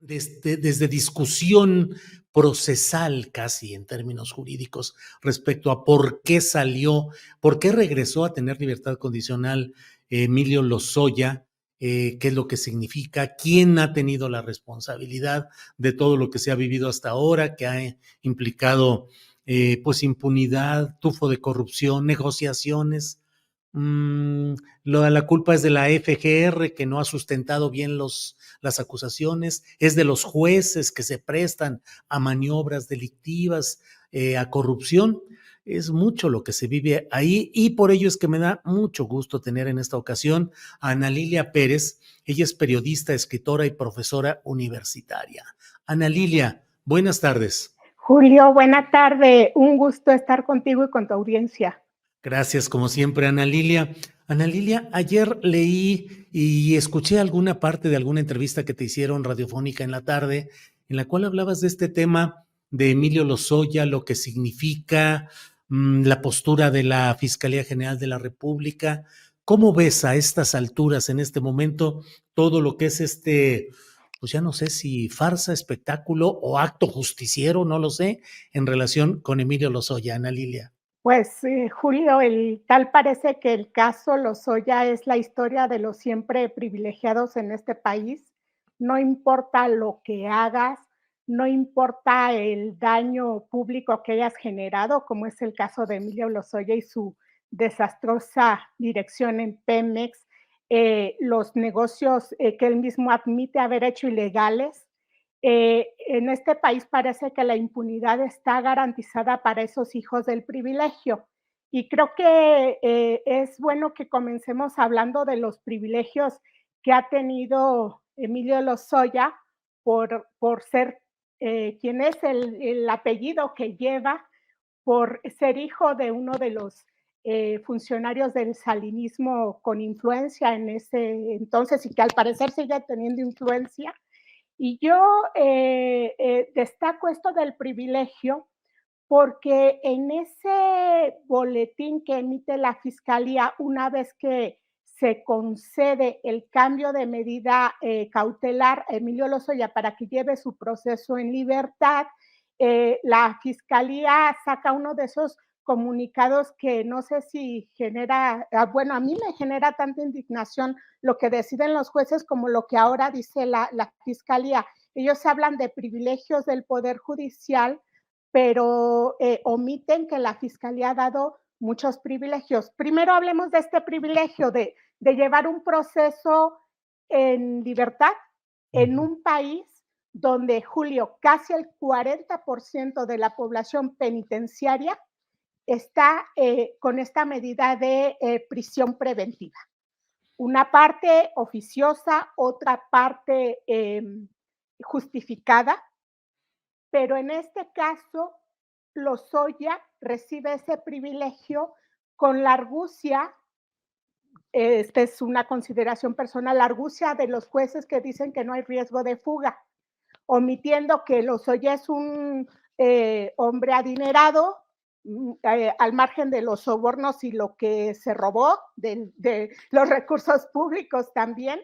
desde discusión procesal casi en términos jurídicos respecto a por qué salió, por qué regresó a tener libertad condicional Emilio Lozoya, qué es lo que significa, quién ha tenido la responsabilidad de todo lo que se ha vivido hasta ahora, que ha implicado pues impunidad, tufo de corrupción, negociaciones. La culpa es de la FGR que no ha sustentado bien las acusaciones, es de los jueces que se prestan a maniobras delictivas, a corrupción. Es mucho lo que se vive ahí y por ello es que me da mucho gusto tener en esta ocasión a Ana Lilia Pérez. Ella es periodista, escritora y profesora universitaria. Ana Lilia, buenas tardes. Julio, buena tarde. Un gusto estar contigo y con tu audiencia. Gracias, como siempre, Ana Lilia. Ana Lilia, ayer leí y escuché alguna parte de alguna entrevista que te hicieron radiofónica en la tarde, en la cual hablabas de este tema de Emilio Lozoya, lo que significa la postura de la Fiscalía General de la República. ¿Cómo ves a estas alturas, en este momento, todo lo que es pues ya no sé si farsa, espectáculo o acto justiciero, no lo sé, en relación con Emilio Lozoya, Ana Lilia? Pues, Julio, tal parece que el caso Lozoya es la historia de los siempre privilegiados en este país. No importa lo que hagas, no importa el daño público que hayas generado, como es el caso de Emilio Lozoya y su desastrosa dirección en Pemex, los negocios que él mismo admite haber hecho ilegales. En este país parece que la impunidad está garantizada para esos hijos del privilegio. Y creo que es bueno que comencemos hablando de los privilegios que ha tenido Emilio Lozoya por ser quien es el apellido que lleva, por ser hijo de uno de los funcionarios del salinismo con influencia en ese entonces y que al parecer sigue teniendo influencia. Y yo destaco esto del privilegio porque en ese boletín que emite la Fiscalía una vez que se concede el cambio de medida cautelar a Emilio Lozoya para que lleve su proceso en libertad, la Fiscalía saca uno de esos comunicados que no sé si genera, bueno, a mí me genera tanta indignación lo que deciden los jueces como lo que ahora dice la Fiscalía. Ellos hablan de privilegios del Poder Judicial, pero omiten que la Fiscalía ha dado muchos privilegios. Primero hablemos de este privilegio de llevar un proceso en libertad en un país donde, Julio, casi el 40% de la población penitenciaria está con esta medida de prisión preventiva. Una parte oficiosa, otra parte justificada, pero en este caso Lozoya recibe ese privilegio con la argucia, esta es una consideración personal, la argucia de los jueces que dicen que no hay riesgo de fuga, omitiendo que Lozoya es un hombre adinerado, al margen de los sobornos y lo que se robó de los recursos públicos también,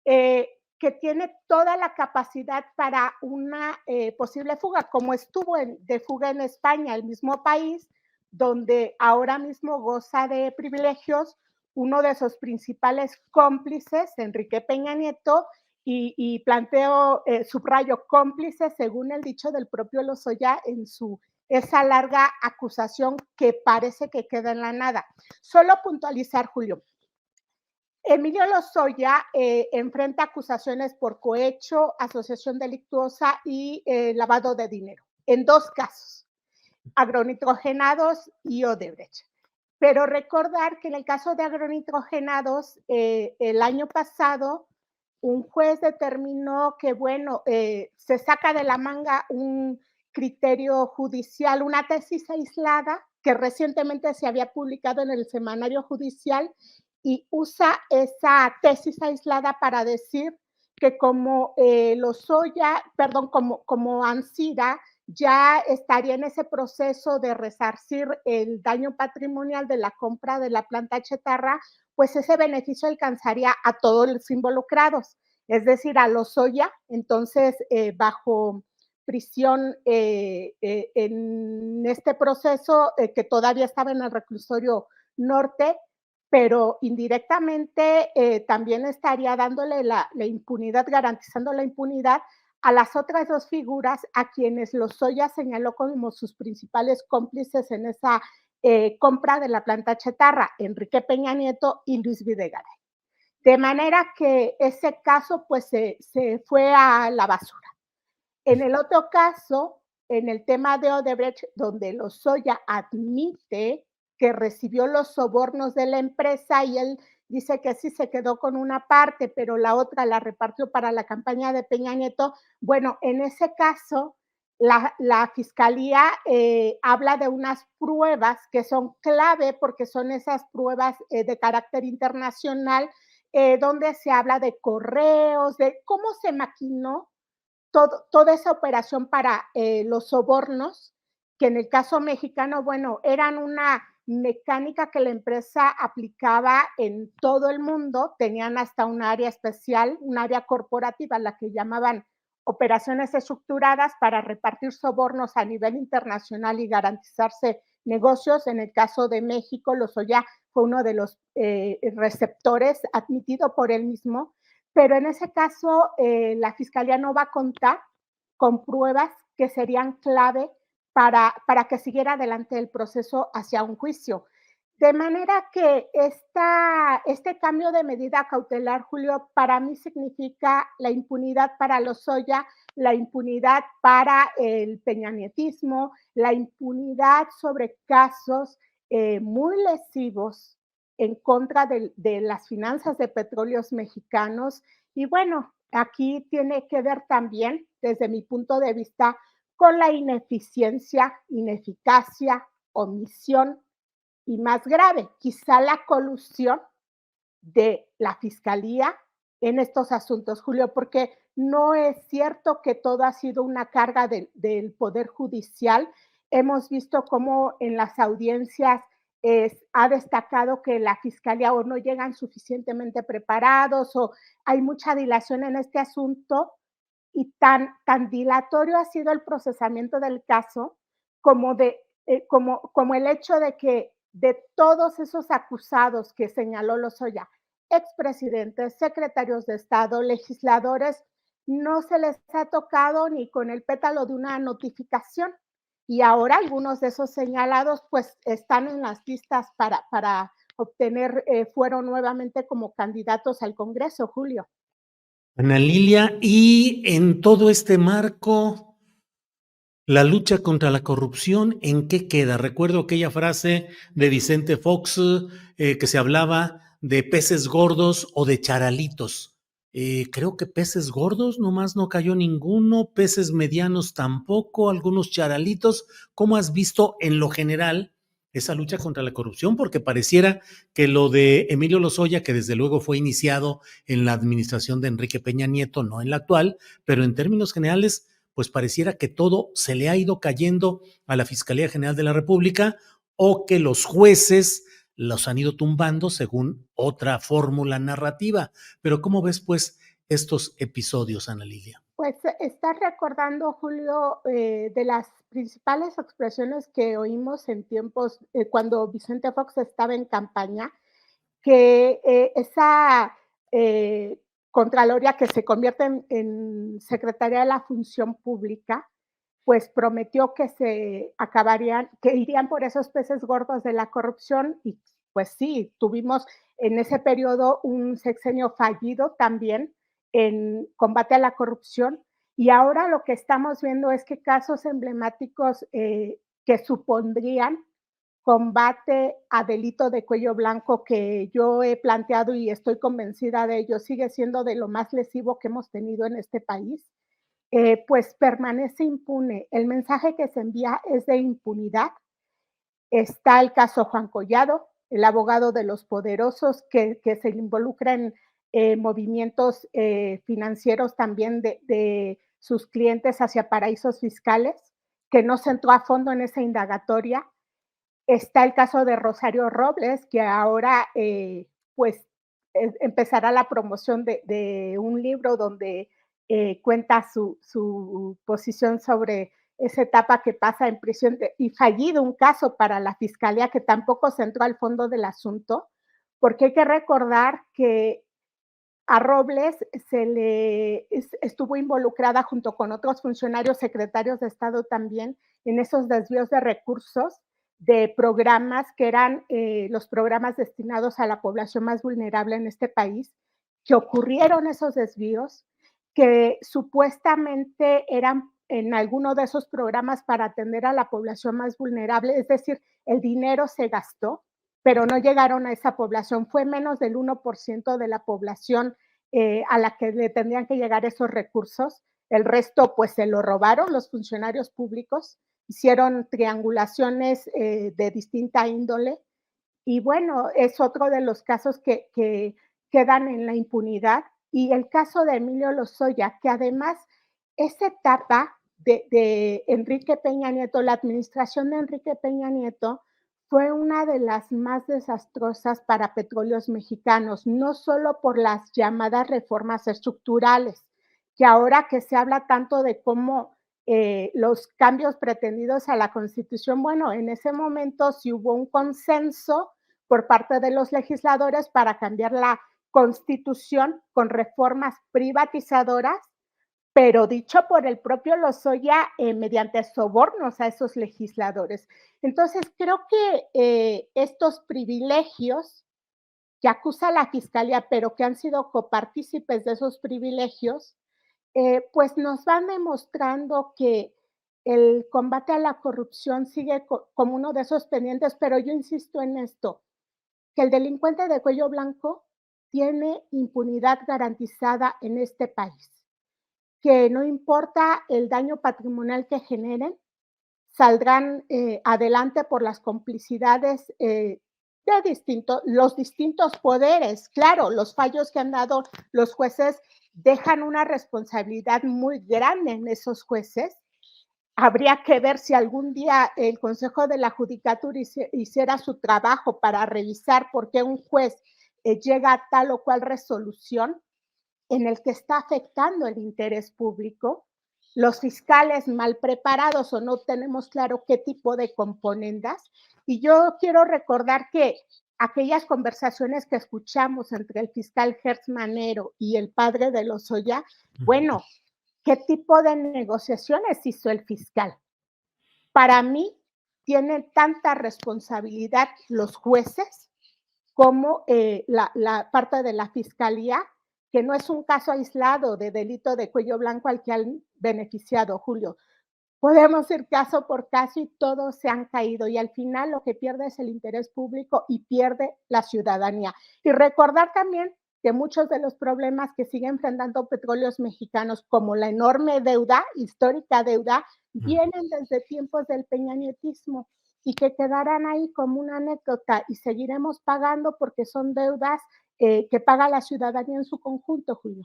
que tiene toda la capacidad para una posible fuga, como estuvo de fuga en España, el mismo país donde ahora mismo goza de privilegios uno de sus principales cómplices, Enrique Peña Nieto, y planteo, subrayo, cómplice según el dicho del propio Lozoya en esa larga acusación que parece que queda en la nada. Solo puntualizar, Julio. Emilio Lozoya enfrenta acusaciones por cohecho, asociación delictuosa y lavado de dinero, en dos casos, agronitrogenados y Odebrecht. Pero recordar que en el caso de agronitrogenados, el año pasado, un juez determinó que, bueno, se saca de la manga un criterio judicial, una tesis aislada que recientemente se había publicado en el semanario judicial y usa esa tesis aislada para decir que como Lozoya, perdón, como Ancira ya estaría en ese proceso de resarcir el daño patrimonial de la compra de la planta chatarra, pues ese beneficio alcanzaría a todos los involucrados. es decir, a Lozoya, entonces bajo prisión en este proceso que todavía estaba en el reclusorio norte, pero indirectamente también estaría dándole la impunidad, garantizando la impunidad a las otras dos figuras a quienes Lozoya señaló como sus principales cómplices en esa compra de la planta chatarra, Enrique Peña Nieto y Luis Videgaray. De manera que ese caso pues se fue a la basura. En el otro caso, en el tema de Odebrecht, donde Lozoya admite que recibió los sobornos de la empresa y él dice que sí se quedó con una parte, pero la otra la repartió para la campaña de Peña Nieto. Bueno, en ese caso, la fiscalía habla de unas pruebas que son clave porque son esas pruebas de carácter internacional, donde se habla de correos, de cómo se maquinó toda esa operación para los sobornos, que en el caso mexicano, bueno, eran una mecánica que la empresa aplicaba en todo el mundo, tenían hasta un área especial, un área corporativa, la que llamaban operaciones estructuradas para repartir sobornos a nivel internacional y garantizarse negocios. En el caso de México, Lozoya fue uno de los receptores admitido por él mismo, pero en ese caso la fiscalía no va a contar con pruebas que serían clave para que siguiera adelante el proceso hacia un juicio. De manera que este cambio de medida cautelar, Julio, para mí significa la impunidad para Lozoya, la impunidad para el peñanietismo, la impunidad sobre casos muy lesivos en contra de las finanzas de petróleos mexicanos. Y bueno, aquí tiene que ver también, desde mi punto de vista, con la ineficiencia, ineficacia, omisión y más grave, quizá la colusión de la fiscalía en estos asuntos, Julio, porque no es cierto que todo ha sido una carga del Poder Judicial. Hemos visto cómo en las audiencias ha destacado que la fiscalía o no llegan suficientemente preparados o hay mucha dilación en este asunto y tan dilatorio ha sido el procesamiento del caso como, como el hecho de que de todos esos acusados que señaló Lozoya, expresidentes, secretarios de Estado, legisladores, no se les ha tocado ni con el pétalo de una notificación. Y ahora algunos de esos señalados pues están en las listas para obtener fuero nuevamente como candidatos al Congreso, Julio. Ana Lilia, y en todo este marco, la lucha contra la corrupción, ¿en qué queda? Recuerdo aquella frase de Vicente Fox que se hablaba de peces gordos o de charalitos. Creo que peces gordos nomás no cayó ninguno, peces medianos tampoco, algunos charalitos. ¿Cómo has visto en lo general esa lucha contra la corrupción? Porque pareciera que lo de Emilio Lozoya, que desde luego fue iniciado en la administración de Enrique Peña Nieto, no en la actual, pero en términos generales pues pareciera que todo se le ha ido cayendo a la Fiscalía General de la República o que los jueces los han ido tumbando según otra fórmula narrativa. Pero ¿cómo ves pues estos episodios, Ana Lilia? Pues estás recordando, Julio, de las principales expresiones que oímos en tiempos cuando Vicente Fox estaba en campaña, que esa Contraloría que se convierte en Secretaría de la Función Pública, pues prometió que se acabarían, que irían por esos peces gordos de la corrupción y pues sí, tuvimos en ese periodo un sexenio fallido también en combate a la corrupción y ahora lo que estamos viendo es que casos emblemáticos que supondrían combate a delito de cuello blanco que yo he planteado y estoy convencida de ello, sigue siendo de lo más lesivo que hemos tenido en este país, pues permanece impune. El mensaje que se envía es de impunidad. Está el caso Juan Collado, el abogado de los poderosos que se involucra en movimientos financieros también de sus clientes hacia paraísos fiscales, que no se entró a fondo en esa indagatoria. Está el caso de Rosario Robles, que ahora pues empezará la promoción de un libro donde cuenta su posición sobre esa etapa que pasa en prisión y fallido un caso para la fiscalía que tampoco se entró al fondo del asunto, porque hay que recordar que a Robles estuvo involucrada junto con otros funcionarios, secretarios de Estado también, en esos desvíos de recursos de programas que eran los programas destinados a la población más vulnerable en este país, que ocurrieron esos desvíos, que supuestamente eran en alguno de esos programas para atender a la población más vulnerable, es decir, el dinero se gastó, pero no llegaron a esa población. Fue menos del 1% de la población a la que le tendrían que llegar esos recursos. El resto, pues, se lo robaron los funcionarios públicos, hicieron triangulaciones de distinta índole. Y bueno, es otro de los casos que quedan en la impunidad. Y el caso de Emilio Lozoya, que además esa etapa de Enrique Peña Nieto, la administración de Enrique Peña Nieto, fue una de las más desastrosas para Petróleos Mexicanos, no solo por las llamadas reformas estructurales, que ahora que se habla tanto de cómo los cambios pretendidos a la Constitución, bueno, en ese momento sí hubo un consenso por parte de los legisladores para cambiar la Constitución con reformas privatizadoras, pero dicho por el propio Lozoya mediante sobornos a esos legisladores. Entonces, creo que estos privilegios que acusa la Fiscalía, pero que han sido copartícipes de esos privilegios, pues nos van demostrando que el combate a la corrupción sigue como uno de esos pendientes, pero yo insisto en esto, que el delincuente de cuello blanco tiene impunidad garantizada en este país, que no importa el daño patrimonial que generen, saldrán adelante por las complicidades de los distintos poderes. Claro, los fallos que han dado los jueces dejan una responsabilidad muy grande en esos jueces. Habría que ver si algún día el Consejo de la Judicatura hiciera su trabajo para revisar por qué un juez llega a tal o cual resolución en el que está afectando el interés público, los fiscales mal preparados o no tenemos claro qué tipo de componendas. Y yo quiero recordar que aquellas conversaciones que escuchamos entre el fiscal Gertz Manero y el padre de Lozoya, bueno, ¿qué tipo de negociaciones hizo el fiscal? Para mí, tienen tanta responsabilidad los jueces como la parte de la fiscalía, que no es un caso aislado de delito de cuello blanco al que han beneficiado, Julio. Podemos ir caso por caso y todos se han caído y al final lo que pierde es el interés público y pierde la ciudadanía. Y recordar también que muchos de los problemas que siguen enfrentando Petróleos Mexicanos, como la enorme deuda, histórica deuda, vienen desde tiempos del peñanietismo y que quedarán ahí como una anécdota y seguiremos pagando porque son deudas que paga la ciudadanía en su conjunto, Julio.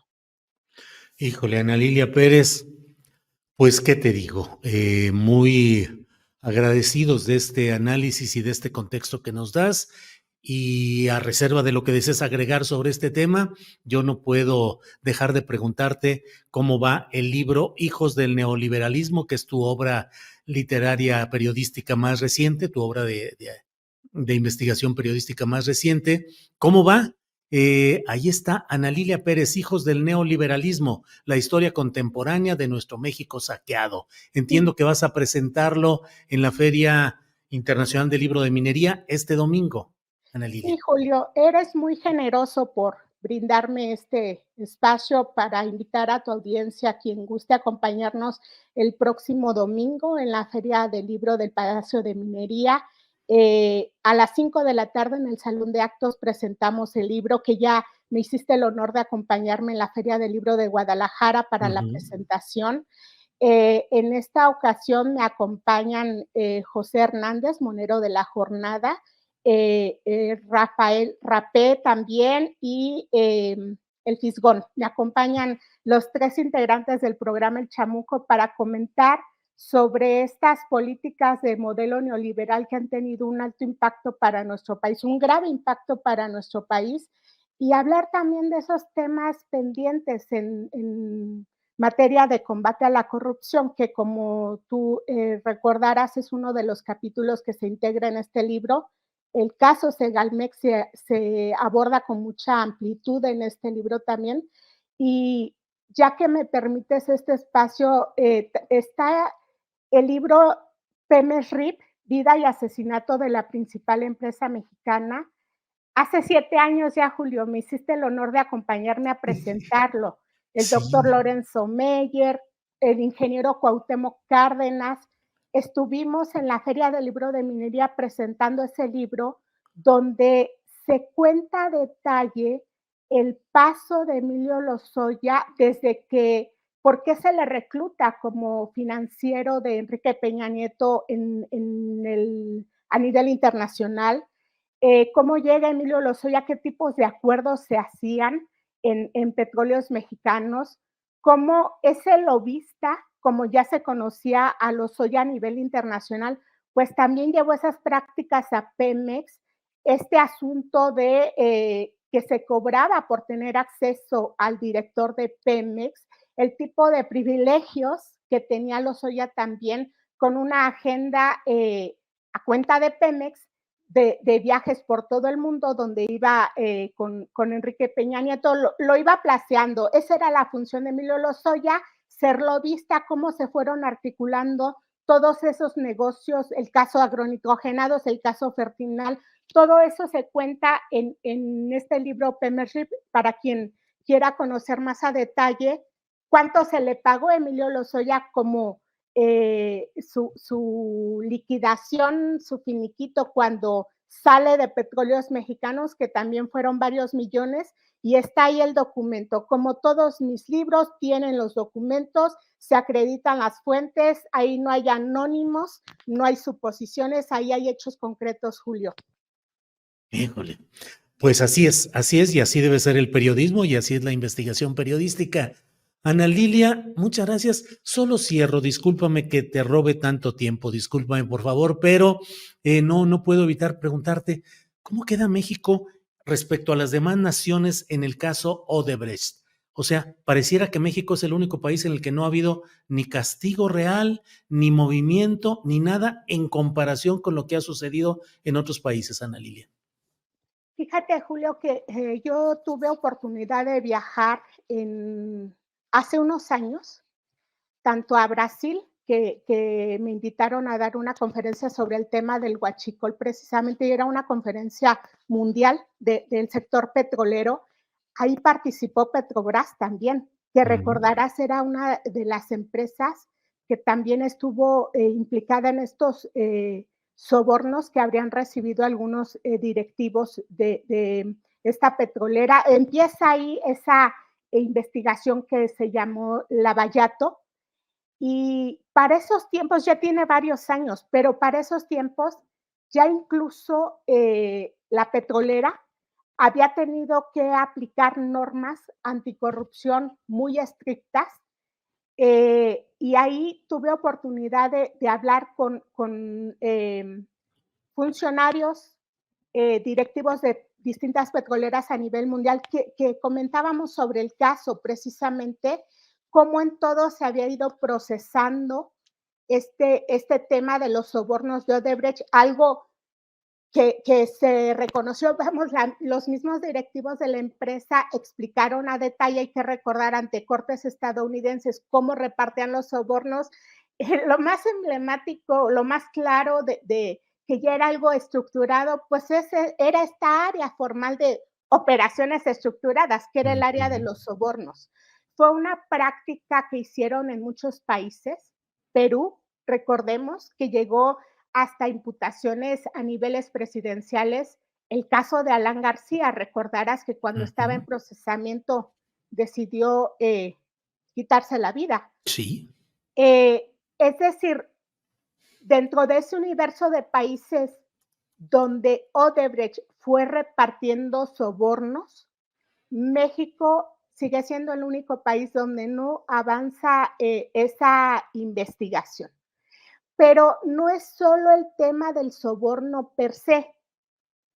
Híjole, Ana Lilia Pérez, pues, ¿qué te digo? Muy agradecidos de este análisis y de este contexto que nos das. Y a reserva de lo que desees agregar sobre este tema, yo no puedo dejar de preguntarte cómo va el libro Hijos del Neoliberalismo, que es tu obra literaria periodística más reciente, tu obra de investigación periodística más reciente. ¿Cómo va? Ahí está Ana Lilia Pérez, Hijos del Neoliberalismo, la historia contemporánea de nuestro México saqueado. Entiendo que vas a presentarlo en la Feria Internacional del Libro de Minería este domingo, Ana Sí, Lilia. Julio, eres muy generoso por brindarme este espacio para invitar a tu audiencia, quien guste acompañarnos el próximo domingo en la Feria del Libro del Palacio de Minería. A las 5 de la tarde en el Salón de Actos presentamos el libro que ya me hiciste el honor de acompañarme en la Feria del Libro de Guadalajara para la presentación. En esta ocasión me acompañan José Hernández, monero de la jornada, Rafael Rapé también y el Fisgón. Me acompañan los 3 integrantes del programa El Chamuco para comentar sobre estas políticas de modelo neoliberal que han tenido un alto impacto para nuestro país, un grave impacto para nuestro país y hablar también de esos temas pendientes en materia de combate a la corrupción, que como tú recordarás es uno de los capítulos que se integra en este libro. El caso Segalmex se aborda con mucha amplitud en este libro también. Y ya que me permites este espacio, está el libro Pemex RIP, Vida y asesinato de la principal empresa mexicana. Hace 7 años ya, Julio, me hiciste el honor de acompañarme a presentarlo. El doctor Sí, Lorenzo Meyer, el ingeniero Cuauhtémoc Cárdenas. Estuvimos en la Feria del Libro de Minería presentando ese libro, donde se cuenta a detalle el paso de Emilio Lozoya desde que, por qué se le recluta como financiero de Enrique Peña Nieto a nivel internacional, cómo llega Emilio Lozoya, qué tipos de acuerdos se hacían en Petróleos Mexicanos, cómo ese lobista, como ya se conocía a Lozoya a nivel internacional, pues también llevó esas prácticas a Pemex, este asunto de que se cobraba por tener acceso al director de Pemex, el tipo de privilegios que tenía Lozoya también con una agenda a cuenta de Pemex de viajes por todo el mundo, donde iba con Enrique Peña Nieto, lo iba placeando. Esa era la función de Emilio Lozoya, ser lobista, cómo se fueron articulando todos esos negocios, el caso agronitrogenados, el caso Fertinal, todo eso se cuenta en este libro Pemership, para quien quiera conocer más a detalle cuánto se le pagó a Emilio Lozoya como su liquidación, su finiquito cuando sale de Petróleos Mexicanos, que también fueron varios millones, y está ahí el documento. Como todos mis libros tienen los documentos, se acreditan las fuentes, ahí no hay anónimos, no hay suposiciones, ahí hay hechos concretos, Julio. híjole. Pues así es, y así debe ser el periodismo, y así es la investigación periodística. Ana Lilia, muchas gracias. Solo cierro, discúlpame que te robe tanto tiempo, discúlpame por favor, pero no puedo evitar preguntarte, ¿cómo queda México respecto a las demás naciones en el caso Odebrecht? O sea, pareciera que México es el único país en el que no ha habido ni castigo real, ni movimiento, ni nada en comparación con lo que ha sucedido en otros países, Ana Lilia. Fíjate, Julio, que yo tuve oportunidad de viajar hace unos años, tanto a Brasil, que me invitaron a dar una conferencia sobre el tema del huachicol precisamente, y era una conferencia mundial del sector petrolero. Ahí participó Petrobras también, que recordarás era una de las empresas que también estuvo implicada en estos sobornos que habrían recibido algunos directivos de esta petrolera. Empieza ahí esa investigación que se llamó Lavallato, y para esos tiempos, ya tiene varios años, pero para esos tiempos ya incluso la petrolera había tenido que aplicar normas anticorrupción muy estrictas, y ahí tuve oportunidad de hablar con funcionarios directivos de distintas petroleras a nivel mundial que comentábamos sobre el caso precisamente, cómo en todo se había ido procesando este tema de los sobornos de Odebrecht, algo que se reconoció, vamos, los mismos directivos de la empresa explicaron a detalle, hay que recordar ante cortes estadounidenses cómo repartían los sobornos. Lo más emblemático, lo más claro de que ya era algo estructurado, pues era esta área formal de operaciones estructuradas, que era el área de los sobornos. Fue una práctica que hicieron en muchos países. Perú, recordemos que llegó hasta imputaciones a niveles presidenciales. El caso de Alan García, recordarás que cuando estaba en procesamiento decidió quitarse la vida. Sí. Es decir, dentro de ese universo de países donde Odebrecht fue repartiendo sobornos, México sigue siendo el único país donde no avanza esa investigación. Pero no es solo el tema del soborno per se.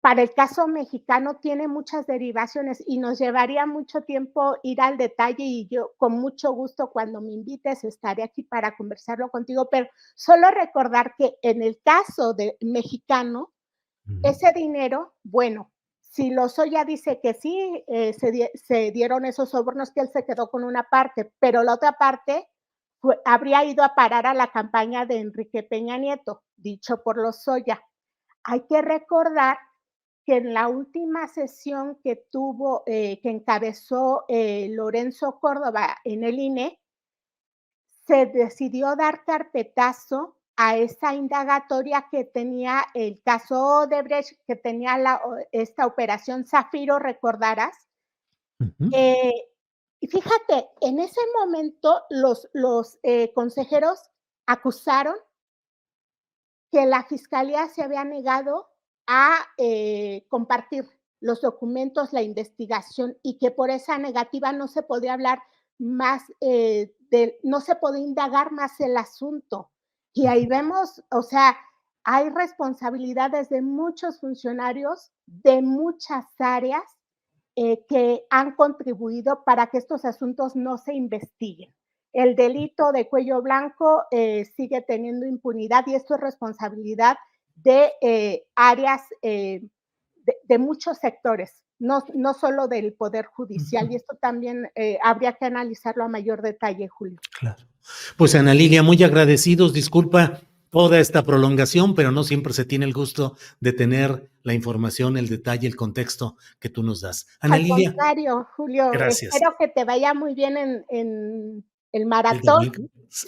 para el caso mexicano tiene muchas derivaciones y nos llevaría mucho tiempo ir al detalle y yo con mucho gusto cuando me invites estaré aquí para conversarlo contigo, pero solo recordar que en el caso de mexicano, Ujú. ese dinero, bueno, si Lozoya dice que sí, se dieron esos sobornos, que él se quedó con una parte, pero la otra parte habría ido a parar a la campaña de Enrique Peña Nieto, dicho por Lozoya. Hay que recordar que en la última sesión que tuvo, que encabezó Lorenzo Córdoba en el INE, se decidió dar carpetazo a esa indagatoria que tenía el caso Odebrecht, que tenía esta operación Zafiro, recordarás. Ujú. Eh, y fíjate, en ese momento los consejeros acusaron que la fiscalía se había negado a compartir los documentos, la investigación, y que por esa negativa no se podía hablar más, no se podía indagar más el asunto. Y ahí vemos, o sea, hay responsabilidades de muchos funcionarios de muchas áreas que han contribuido para que estos asuntos no se investiguen. El delito de cuello blanco sigue teniendo impunidad y esto es responsabilidad de áreas de muchos sectores, no solo del Poder Judicial. Ujú. Y esto también habría que analizarlo a mayor detalle, Julio. Claro. Pues Ana Lilia, muy agradecidos. Disculpa toda esta prolongación, pero no siempre se tiene el gusto de tener la información, el detalle, el contexto que tú nos das. Ana Al Lilia, contrario, Julio, gracias. espero que te vaya muy bien en el El maratón. domingo,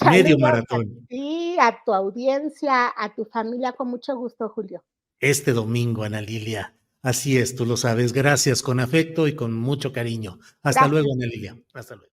medio Saludos a maratón. ti, a tu audiencia, a tu familia, con mucho gusto, Julio. Este domingo, Ana Lilia. Así es, tú lo sabes. Gracias con afecto y con mucho cariño. Hasta luego, Gracias. Ana Lilia. Hasta luego.